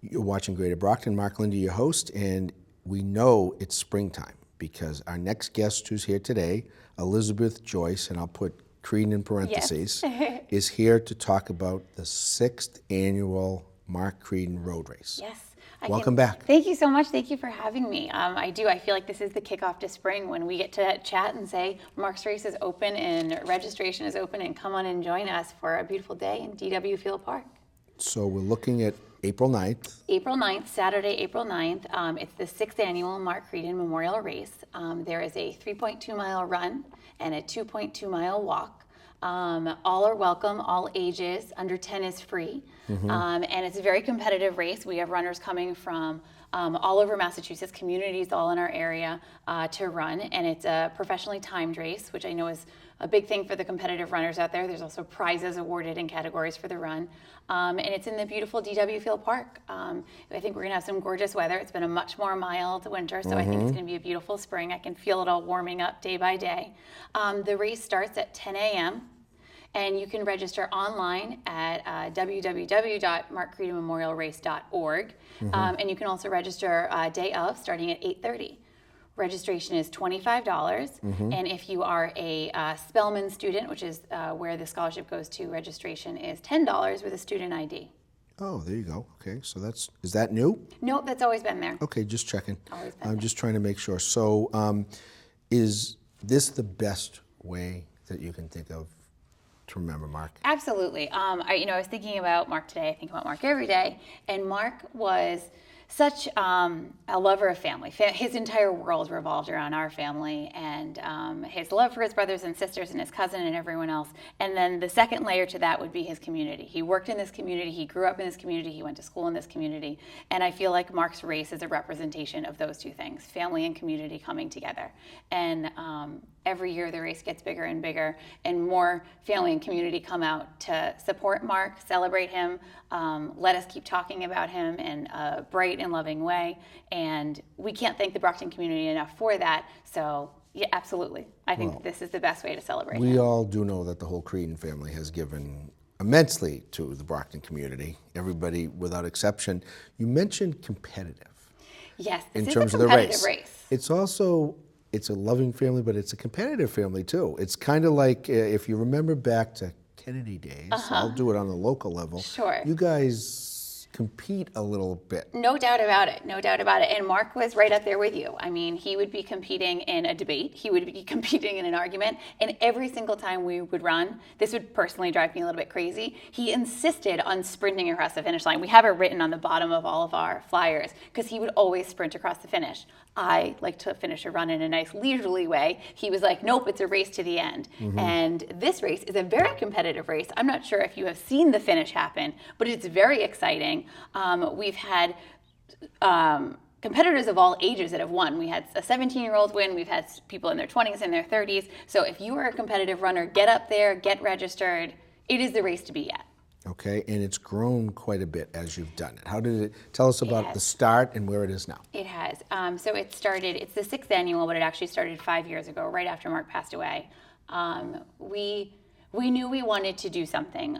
You're watching Greater Brockton. Mark Lindy, your host, and we know it's springtime because our next guest who's here today, Elizabeth Joyce, and I'll put Creedon in parentheses, Yes. is here to talk about the 6th annual Mark Creedon Road Race. Yes. Welcome back. Thank you so much. Thank you for having me. I feel like this is the kickoff to spring when we get to chat and say Mark's Race is open and registration is open, and come on and join us for a beautiful day in DW Field Park. So we're looking at April 9th. April 9th, Saturday, April 9th. It's the 6th annual Mark Creedon Memorial Race. There is a 3.2 mile run and a 2.2 mile walk. All are welcome, all ages, under 10 is free. And it's a very competitive race. We have runners coming from all over Massachusetts, communities all in our area to run. And it's a professionally timed race, which I know is a big thing for the competitive runners out there. There's also prizes awarded in categories for the run. And it's in the beautiful DW Field Park. I think we're gonna have some gorgeous weather. It's been a much more mild winter, so I think it's gonna be a beautiful spring. I can feel it all warming up day by day. The race starts at 10 a.m. and you can register online at www.markcreedonmemorialrace.org. And you can also register day of, starting at 8:30. Registration is $25, and if you are a Spelman student, which is where the scholarship goes to, registration is $10 with a student ID. Oh, there you go. Okay, so is that new? Nope, that's always been there. Okay, just checking. Always been I'm there. just trying to make sure. So is this the best way that you can think of to remember Mark? Absolutely. I was thinking about Mark today. I think about Mark every day, and Mark was such a lover of family. His entire world revolved around our family and his love for his brothers and sisters and his cousin and everyone else. And then the second layer to that would be his community. He worked in this community. He grew up in this community. He went to school in this community. And I feel like Mark's race is a representation of those two things, family and community coming together. And every year the race gets bigger and bigger, and more family and community come out to support Mark, celebrate him, let us keep talking about him in a bright and loving way. And we can't thank the Brockton community enough for that. So yeah, absolutely. I think this is the best way to celebrate We him. all do know that the whole Creedon family has given immensely to the Brockton community, everybody without exception. You mentioned competitive. Yes, in this terms is of a the competitive race. It's also, it's a loving family, but it's a competitive family too. It's kind of like, if you remember back to Kennedy days, I'll do it on a local level. Sure. You guys compete a little bit. No doubt about it. No doubt about it. And Mark was right up there with you. I mean, he would be competing in a debate. He would be competing in an argument. And every single time we would run, this would personally drive me a little bit crazy. He insisted on sprinting across the finish line. We have it written on the bottom of all of our flyers because he would always sprint across the finish. I like to finish a run in a nice leisurely way. He was like, nope, it's a race to the end. And this race is a very competitive race. I'm not sure if you have seen the finish happen, but it's very exciting. We've had competitors of all ages that have won. We had a 17-year-old win. We've had people in their 20s and their 30s. So if you are a competitive runner, get up there, get registered. It is the race to be at. Okay, and it's grown quite a bit as you've done it. How did it, tell us about the start and where it is now. It has. So it started, it's the 6th annual, but it actually started 5 years ago, right after Mark passed away. We knew we wanted to do something.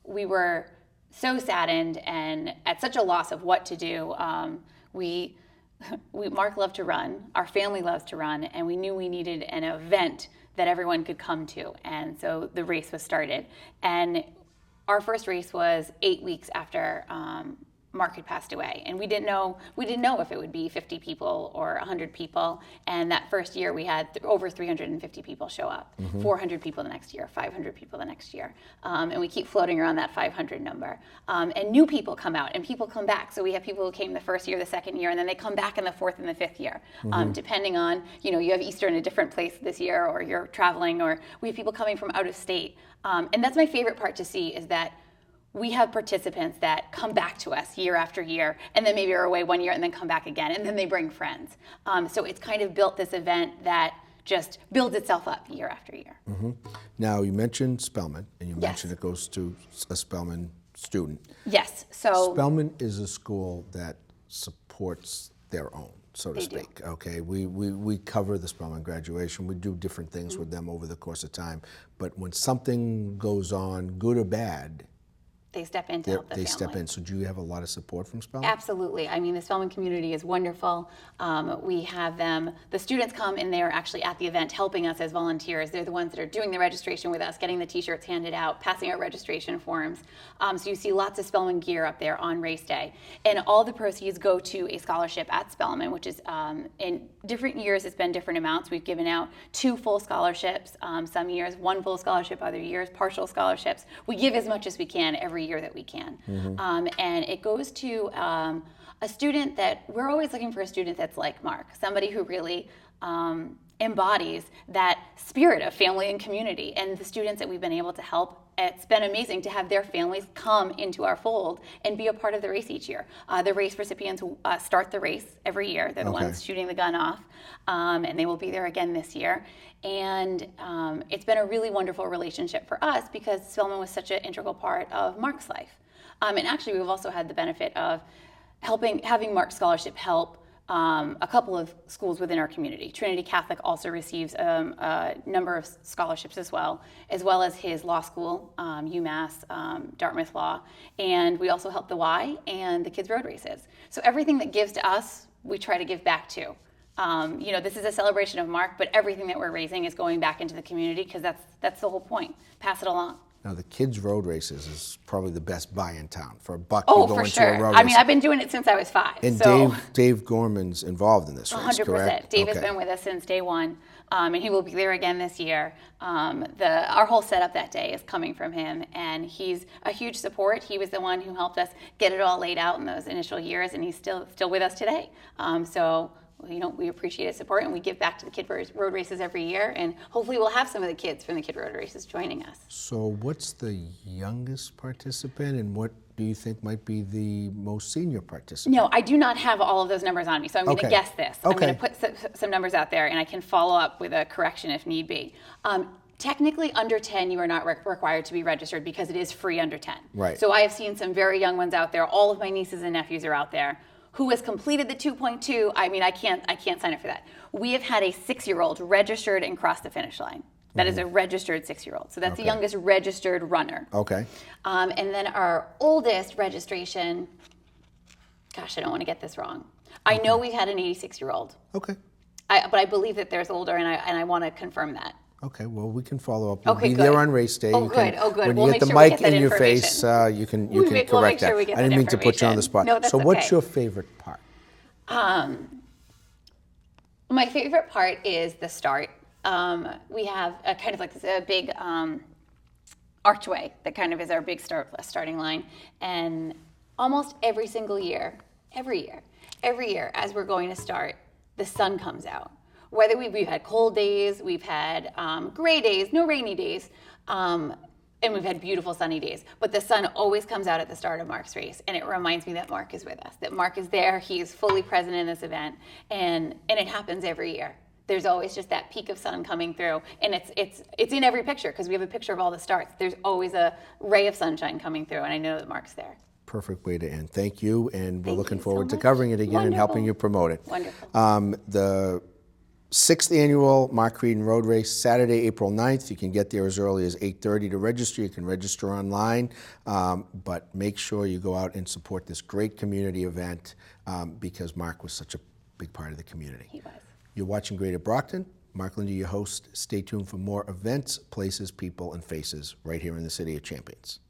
We were so saddened and at such a loss of what to do. Mark loved to run, our family loves to run, and we knew we needed an event that everyone could come to. And so the race was started. And our first race was 8 weeks after Mark had passed away, and we didn't know if it would be 50 people or 100 people. And that first year we had over 350 people show up, 400 people the next year, 500 people the next year, and we keep floating around that 500 number. And new people come out, and people come back. So we have people who came the first year, the second year, and then they come back in the 4th and the 5th year, depending on, you have Easter in a different place this year, or you're traveling, or we have people coming from out of state. And that's my favorite part to see, is that we have participants that come back to us year after year, and then maybe are away 1 year and then come back again, and then they bring friends. So it's kind of built this event that just builds itself up year after year. Now, you mentioned Spelman, and you mentioned it goes to a Spelman student. Yes. So Spelman is a school that supports their own, so to speak. Okay, we cover the Spelman graduation. We do different things with them over the course of time. But when something goes on, good or bad, they step in to help the family. They step in. So do you have a lot of support from Spelman? Absolutely. I mean, the Spelman community is wonderful. We have them, the students come and they are actually at the event helping us as volunteers. They're the ones that are doing the registration with us, getting the t-shirts handed out, passing out registration forms. So you see lots of Spelman gear up there on race day. And all the proceeds go to a scholarship at Spelman, which is in different years, it's been different amounts. We've given out 2 full scholarships some years, 1 full scholarship, other years, partial scholarships. We give as much as we can every year that we can. And it goes to a student that we're always looking for, a student that's like Mark, somebody who really embodies that spirit of family and community. And the students that we've been able to help, it's been amazing to have their families come into our fold and be a part of the race each year. The race recipients start the race every year. They're the ones shooting the gun off, and they will be there again this year. And it's been a really wonderful relationship for us because Spelman was such an integral part of Mark's life. And actually, we've also had the benefit of having Mark's scholarship help a couple of schools within our community. Trinity Catholic also receives a number of scholarships as well as his law school, UMass, Dartmouth Law, and we also help the Y and the kids' road races. So everything that gives to us, we try to give back to. This is a celebration of Mark, but everything that we're raising is going back into the community because that's the whole point. Pass it along. Now, the kids' road races is probably the best buy in town. For $1, oh, you go for into sure. a road I race. mean, I've been doing it since I was 5. And so. Dave Gorman's involved in this race, 100%. correct? Dave has been with us since day one, and he will be there again this year. Our whole setup that day is coming from him, and he's a huge support. He was the one who helped us get it all laid out in those initial years, and he's still with us today. We appreciate his support, and we give back to the kid road races every year, and hopefully we'll have some of the kids from the kid road races joining us. So what's the youngest participant, and what do you think might be the most senior participant? No, I do not have all of those numbers on me, so I'm going to guess this. I'm going to put some numbers out there, and I can follow up with a correction if need be. Technically, under 10, you are not required to be registered because it is free under 10. Right. So I have seen some very young ones out there. All of my nieces and nephews are out there who has completed the 2.2. I mean, I can't sign up for that. We have had a 6-year-old registered and crossed the finish line. That is a registered 6-year-old. So that's the youngest registered runner. Okay. And then our oldest registration, gosh, I don't want to get this wrong. I know we've had an 86-year-old. Okay. But I believe that there's older, and I want to confirm that. Okay, well, we can follow up. You'll Okay, be good. there on race day. Oh, good. When We'll you make get the sure we mic get that in your face, information. you can We'll make correct sure that. we get I didn't that mean to put you on the spot. No, that's so what's okay. your favorite part? My favorite part is the start. We have a kind of like a big archway that kind of is our big starting line. And almost every single year, every year as we're going to start, the sun comes out. Whether we've had cold days, we've had gray days, no rainy days, and we've had beautiful sunny days. But the sun always comes out at the start of Mark's race, and it reminds me that Mark is with us, that Mark is there, he is fully present in this event, and it happens every year. There's always just that peak of sun coming through, and it's in every picture because we have a picture of all the starts. There's always a ray of sunshine coming through, and I know that Mark's there. Perfect way to end. Thank you, and we're looking you forward so to much. covering it again and helping Wonderful. you promote it. Wonderful. The 6th annual Mark Creedon Road Race, Saturday, April 9th. You can get there as early as 8:30 to register. You can register online, but make sure you go out and support this great community event because Mark was such a big part of the community. He was. You're watching Greater Brockton. Mark Lindy, your host. Stay tuned for more events, places, people, and faces right here in the City of Champions.